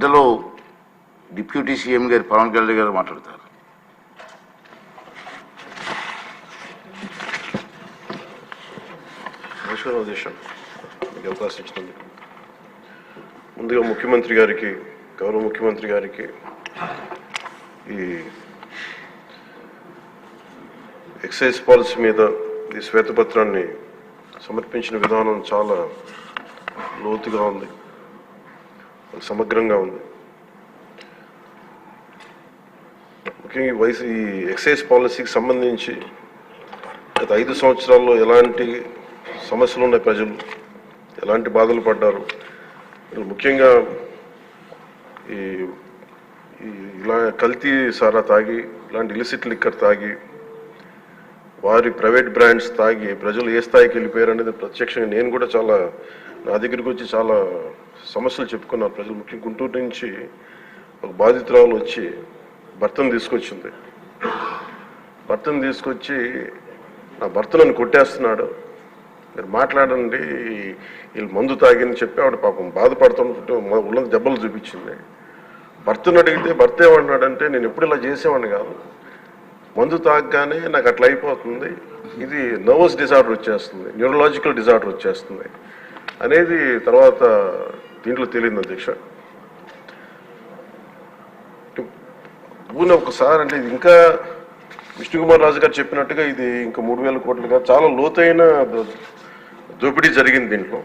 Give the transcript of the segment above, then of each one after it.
గంటలో deputy CM గారు పవన్ కళ్యాణ్ గారు మాట్లాడతారు. అవకాశం ఇచ్చినందుకు ముందుగా ముఖ్యమంత్రి గారికి, గౌరవ ముఖ్యమంత్రి గారికి ఈ ఎక్సైజ్ పాలసీ మీద ఈ శ్వేతపత్రాన్ని సమర్పించిన విధానం చాలా లోతుగా ఉంది, సమగ్రంగా ఉంది. ముఖ్యంగా ఈ ఎక్సైజ్ పాలసీకి సంబంధించి గత 5 సంవత్సరాల్లో ఎలాంటి సమస్యలు ఉన్నాయి, ప్రజలు ఎలాంటి బాధలు పడ్డారు, ముఖ్యంగా ఈ ఇలా కల్తీ సారా తాగి, ఇలాంటి ఇలిసిట్ లిక్కర్ తాగి, వారి ప్రైవేట్ బ్రాండ్స్ తాగి ప్రజలు ఏ స్థాయికి వెళ్ళిపోయారు అనేది ప్రత్యక్షంగా నేను కూడా చాలా నా దగ్గరికి వచ్చి చాలా సమస్యలు చెప్పుకున్నారు ప్రజలు. ముఖ్యంగా గుంటూరు నుంచి ఒక బాధితురాలు వచ్చి భర్తను తీసుకొచ్చింది. భర్తను తీసుకొచ్చి నా భర్త నన్ను కొట్టేస్తున్నాడు, మీరు మాట్లాడండి, వీళ్ళు మందు తాగిని చెప్పి ఆవిడ పాపం బాధపడుతుంటే ఉన్న దెబ్బలు చూపించింది. భర్తను అడిగితే భర్త ఏమన్నాడంటే, నేను ఎప్పుడు ఇలా చేసేవాడిని కాదు, మందు తాగగానే నాకు అట్లా అయిపోతుంది, ఇది నర్వస్ డిజార్డర్ వచ్చేస్తుంది, న్యూరలాజికల్ డిజార్డర్ వచ్చేస్తుంది అనేది తర్వాత దీంట్లో తెలియదు అధ్యక్ష. ఒకసారి అంటే ఇది ఇంకా విష్ణుకుమార్ రాజు గారు చెప్పినట్టుగా ఇది ఇంకా 3,000 కోట్లుగా చాలా లోతైన దోపిడీ జరిగింది. దీంట్లో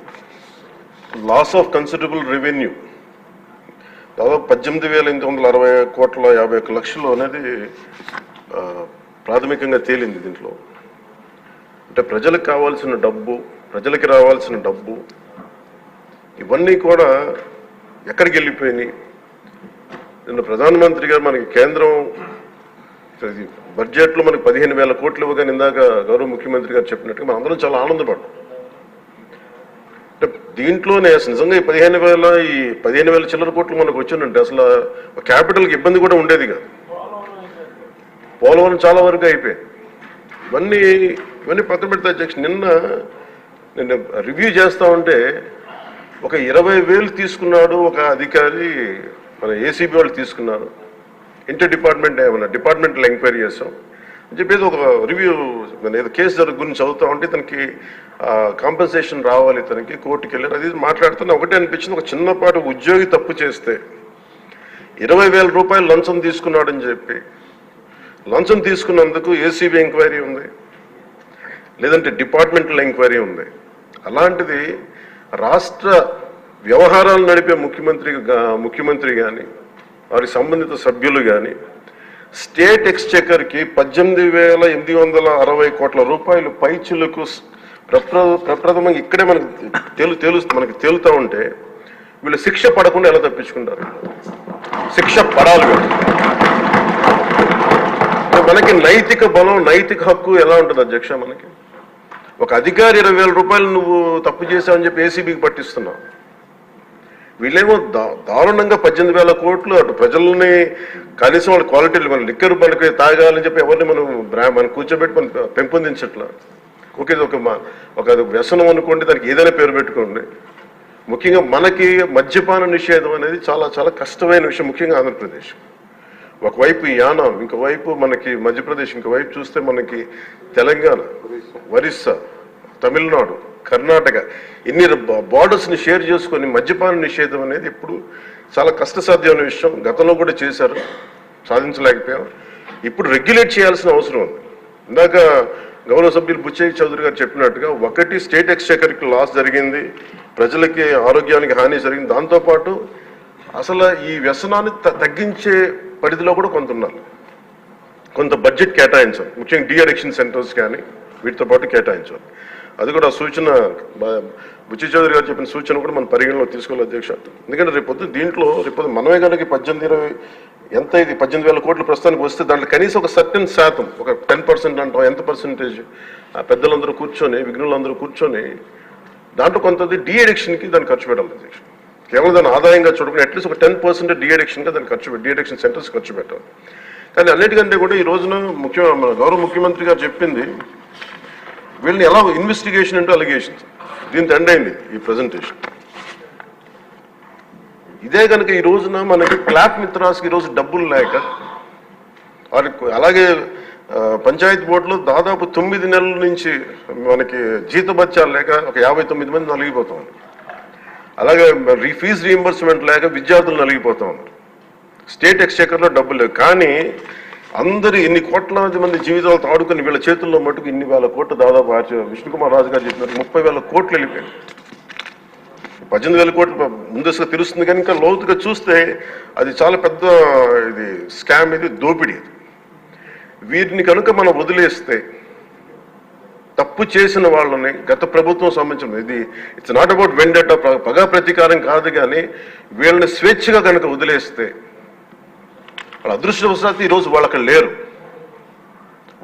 లాస్ ఆఫ్ కన్సిడరబుల్ రెవెన్యూ దాదాపు 18,860 కోట్ల 51 లక్షలు అనేది ప్రాథమికంగా తేలింది. దీంట్లో అంటే ప్రజలకు కావాల్సిన డబ్బు, ప్రజలకి రావాల్సిన డబ్బు ఇవన్నీ కూడా ఎక్కడికి వెళ్ళిపోయినాయి. నిన్న ప్రధానమంత్రి గారు మనకి కేంద్రం బడ్జెట్లో మనకి 15,000 కోట్లు ఇవ్వగానే ఇందాక గౌరవ ముఖ్యమంత్రి గారు చెప్పినట్టుగా మనం అందరం చాలా ఆనందపడ్డాం. అంటే దీంట్లోనే నిజంగా ఈ 15,000 చిల్లర కోట్లు మనకు వచ్చిందంటే అసలు క్యాపిటల్కి ఇబ్బంది కూడా ఉండేది కాదు. పోలవరం చాలా వరకు అయిపోయింది. ఇవన్నీ పక్కన పెడితే అధ్యక్ష, నిన్న రివ్యూ చేస్తా ఉంటే ఒక 20,000 తీసుకున్నాడు ఒక అధికారి, మన ఏసీబీ వాళ్ళు తీసుకున్నారు, ఇంటర్ డిపార్ట్మెంటల్ ఎంక్వైరీ చేస్తాం అని చెప్పేసి ఒక రివ్యూ ఏదో కేసు గురించి చదువుతా ఉంటే తనకి కాంపెన్సేషన్ రావాలి, తనకి కోర్టుకి వెళ్ళారు. అది మాట్లాడుతున్నా ఒకటే అనిపించింది, ఒక చిన్నపాటి ఉద్యోగి తప్పు చేస్తే 20,000 రూపాయలు లంచం తీసుకున్నాడని చెప్పి లంచం తీసుకున్నందుకు ఏసీబీ ఎంక్వైరీ ఉంది, లేదంటే డిపార్ట్మెంటల్ ఎంక్వైరీ ఉంది. అలాంటిది రాష్ట్ర వ్యవహారాలు నడిపే ముఖ్యమంత్రి కానీ వారికి సంబంధిత సభ్యులు కానీ స్టేట్ ఎక్స్చెకర్కి 18,860 కోట్ల రూపాయలు పైచిలకు ప్రప్రథమంగా ఇక్కడే మనకి తేలుతూ ఉంటే వీళ్ళు శిక్ష పడకుండా ఎలా తప్పించుకుంటారు? శిక్ష పడాలి. మనకి నైతిక బలం, నైతిక హక్కు ఎలా ఉంటుంది అధ్యక్ష? మనకి ఒక అధికారి 20,000 రూపాయలు నువ్వు తప్పు చేసావని చెప్పి ఏసీబీకి పట్టిస్తున్నావు. వీళ్ళేమో దారుణంగా 18,000 కోట్లు అటు ప్రజల్ని కనీసం వాళ్ళ క్వాలిటీలు మన లిక్కర్ మనకి తాగాలని చెప్పి ఎవరిని మనం కూర్చోబెట్టి మనం పెంపొందించట్లా. ఓకే, ఒక వ్యసనం అనుకోండి, దానికి ఏదైనా పేరు పెట్టుకోండి. ముఖ్యంగా మనకి మద్యపాన నిషేధం అనేది చాలా చాలా కష్టమైన విషయం, ముఖ్యంగా ఆంధ్రప్రదేశ్. ఒకవైపు యానం, ఇంకోవైపు మనకి మధ్యప్రదేశ్, ఇంకోవైపు చూస్తే మనకి తెలంగాణ, ఒరిస్సా, తమిళనాడు, కర్ణాటక, ఇన్ని బార్డర్స్ని షేర్ చేసుకొని మద్యపాన నిషేధం అనేది ఇప్పుడు చాలా కష్టసాధ్యమైన విషయం. గతంలో కూడా చేశారు, సాధించలేకపోయాం. ఇప్పుడు రెగ్యులేట్ చేయాల్సిన అవసరం ఉంది. ఇందాక గౌరవ సభ్యులు బుచ్చయ్య చౌదరి గారు చెప్పినట్టుగా ఒకటి స్టేట్ ఎక్స్చెకర్కి లాస్ జరిగింది, ప్రజలకి ఆరోగ్యానికి హాని జరిగింది. దాంతోపాటు అసలు ఈ వ్యసనాన్ని తగ్గించే పరిధిలో కూడా కొంత ఉన్నారు, కొంత బడ్జెట్ కేటాయించాలి. ముఖ్యంగా డీ అడిక్షన్ సెంటర్స్ కానీ వీటితో పాటు కేటాయించాలి. అది కూడా సూచన బుచ్చయ్య చౌదరి గారు చెప్పిన సూచన కూడా మనం పరిగణలో తీసుకోవాలి అధ్యక్ష. ఎందుకంటే రేపొద్దు మనమే కనుక 18,000 కోట్లు ప్రస్తుతానికి వస్తే దాంట్లో కనీసం ఒక సర్టెన్ శాతం, ఒక 10% అంటాం, ఎంత పర్సెంటేజ్ పెద్దలందరూ కూర్చొని, విఘ్నులందరూ కూర్చొని దాంట్లో కొంత డీ అడిక్షన్కి దాన్ని ఖర్చు పెట్టాలి అధ్యక్ష. కేవలం దాన్ని ఆదాయంగా చూడకుండా అట్లీస్ట్ ఒక 10% డీ అడిక్షన్గా దాన్ని డీ అడిక్షన్ సెంటర్స్ ఖర్చు పెట్టాలి. కానీ అన్నిటికంటే కూడా ఈ రోజున మన గౌరవ ముఖ్యమంత్రి గారు చెప్పింది, వీళ్ళని ఎలా ఇన్వెస్టిగేషన్ అంటే అలిగేషన్స్, దీంతో ఎండ్ అయింది ఈ ప్రజెంటేషన్. ఇదే కనుక ఈ రోజున మనకి క్లాప్ మిత్రాస్కి ఈరోజు డబ్బులు లేక వారికి అలాగే పంచాయతీ బోర్డులో దాదాపు 9 నెలల నుంచి మనకి జీతభత్యాలు లేక ఒక 59 మంది నలిగిపోతా ఉన్నారు. అలాగే ఫీజు రీయింబర్స్మెంట్ లేక విద్యార్థులు నలిగిపోతా ఉన్నారు. స్టేట్ ఎక్స్చెకర్లో డబ్బులు లేవు. కానీ అందరూ ఇన్ని కోట్లాది మంది జీవితాలతో ఆడుకుని వీళ్ళ చేతుల్లో మటుకు ఇన్ని వేల కోట్లు దాదాపు విష్ణుకుమార్ రాజు గారు చెప్పినట్టు 30,000 కోట్లు వెళ్ళిపోయాయి. 18,000 కోట్లు ముందస్తుగా తెలుస్తుంది కానీ ఇంకా లోతుగా చూస్తే అది చాలా పెద్ద ఇది స్కామ్, ఇది దోపిడీ. వీటిని కనుక మనం వదిలేస్తే తప్పు చేసిన వాళ్ళని గత ప్రభుత్వం సంబంధించిన ఇది ఇట్స్ నాట్ అబౌట్ వెండెటా, పగా ప్రతీకారం కాదు, కానీ వీళ్ళని స్వేచ్ఛగా కనుక వదిలేస్తే వాళ్ళ అదృష్టవశాత్తు ఈరోజు వాళ్ళకి లేరు.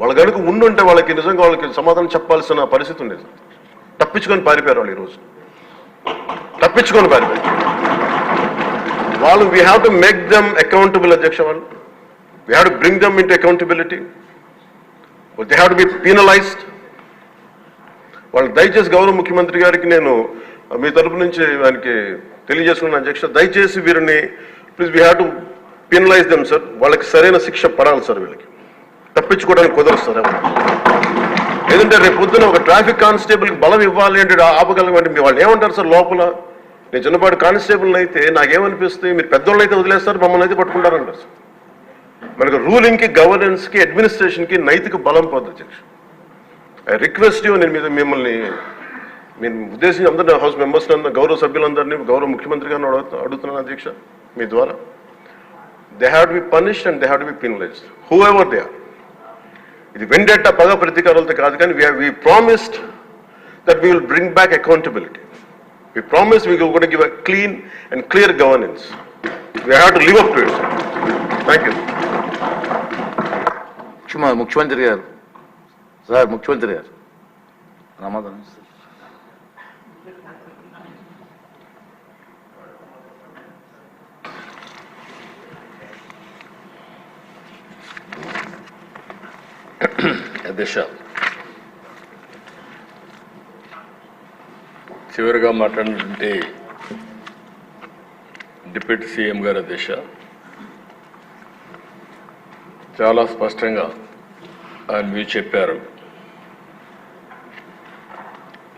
వాళ్ళు కనుక ఉండుంటే వాళ్ళకి నిజంగా వాళ్ళకి సమాధానం చెప్పాల్సిన పరిస్థితి ఉండేది. తప్పించుకొని పారిపోయారు వాళ్ళు ఈరోజు, తప్పించుకొని పారిపోయారు వాళ్ళు. We have to make them accountable అధ్యక్ష. వాళ్ళు we have to bring them into accountability. They have to be penalised. వాళ్ళు దయచేసి గౌరవ ముఖ్యమంత్రి గారికి నేను మీ తరపు నుంచి ఆయనకి తెలియజేసుకున్నాను అధ్యక్ష, దయచేసి వీరిని please we have to penalise them sir. వాళ్ళకి సరైన శిక్ష పడాలి సార్. వీళ్ళకి తప్పించుకోవడానికి కుదరదు సార్. లేదంటే రేపు పొద్దున ఒక ట్రాఫిక్ కానిస్టేబుల్కి బలం ఇవ్వాలి అంటే ఆపగలమంటే వాళ్ళు ఏమంటారు సార్ లోపల? నేను చిన్నపాటి కానిస్టేబుల్ అయితే నాకేమనిపిస్తుంది, మీరు పెద్దోళ్ళు అయితే వదిలేస్తారు, మమ్మల్ని అయితే పట్టుకుంటారంటారు సార్. మనకు రూలింగ్కి, గవర్నెన్స్కి, అడ్మినిస్ట్రేషన్కి నైతిక బలం పోతుంది అధ్యక్ష. ఐ రిక్వెస్ట్ యూ, నేను మిమ్మల్ని ఉద్దేశించి అందరినీ హౌస్ మెంబర్స్ గౌరవ సభ్యులందరినీ గౌరవ ముఖ్యమంత్రి గారిని అడుగుతున్నాను అధ్యక్ష మీ ద్వారా. They have to be punished and they have to be penalised whoever they are. ఇది వెండెటా, పగ ప్రతీకారాలతో కాదు, కానీ we promised that we will bring back accountability. We promised we were going to give a clean and clear governance. We have to live up to it. Thank you. ముఖ్యమంత్రి గారు sir, ముఖ్యమంత్రి గారు సమాధానం sir. అధ్యక్ష, చివరిగా మాట్లాడినటువంటి deputy CM గారు అధ్యక్ష చాలా స్పష్టంగా ఆయన మీరు చెప్పారు.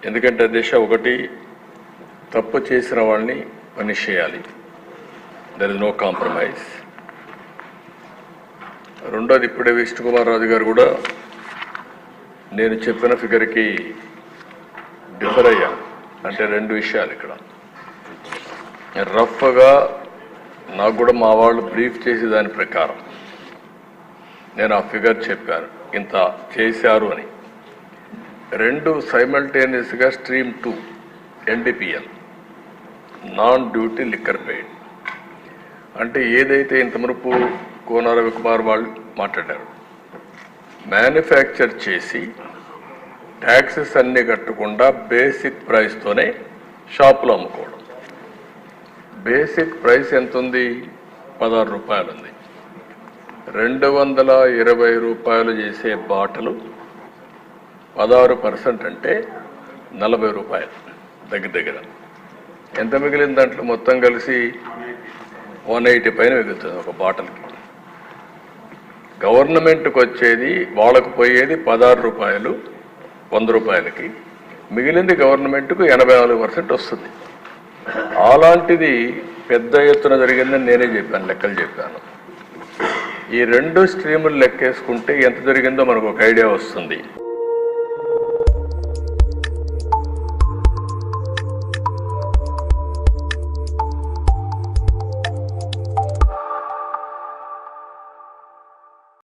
ఎందుకంటే అధ్యక్ష, ఒకటి తప్పు చేసిన వాళ్ళని పనిష్ చేయాలి, దర్ ఇస్ నో కాంప్రమైజ్. రెండోది, ఇప్పుడే విష్ణుకుమార్ రాజు గారు కూడా నేను చెప్పిన ఫిగర్కి డిఫర్ అయ్యా. అంటే 2 విషయాలు ఇక్కడ రఫ్గా నాకు కూడా మా వాళ్ళు బ్రీఫ్ చేసి దాని ప్రకారం నేను ఆ ఫిగర్ చెప్పాను, ఇంత చేశారు అని. 2 సైమల్టేనియస్గా stream 2 NDPL non duty liquor paid. అంటే ఏదైతే ఇంత మునుపు కోన రవికుమార్ వాళ్ళు మాట్లాడారు, మ్యానుఫ్యాక్చర్ చేసి ట్యాక్సెస్ అన్నీ కట్టకుండా బేసిక్ ప్రైస్తోనే షాపులో అమ్ముకోవడం. బేసిక్ ప్రైస్ ఎంత ఉంది? 16 రూపాయలు ఉంది. 220 రూపాయలు చేసే బాటలు 16% అంటే 40 రూపాయలు దగ్గర దగ్గర. ఎంత మిగిలిన దాంట్లో మొత్తం కలిసి 180 పైన మిగులుతుంది ఒక బాటల్కి. గవర్నమెంట్కి వచ్చేది, వాళ్ళకు పోయేది 16 రూపాయలు 100 రూపాయలకి, మిగిలింది గవర్నమెంట్కు 84% వస్తుంది. అలాంటిది పెద్ద ఎత్తున జరిగిందని నేనే చెప్పాను, లెక్కలు చెప్పాను. ఈ 2 స్ట్రీములు లెక్కేసుకుంటే ఎంత జరిగిందో మనకు ఒక ఐడియా వస్తుంది.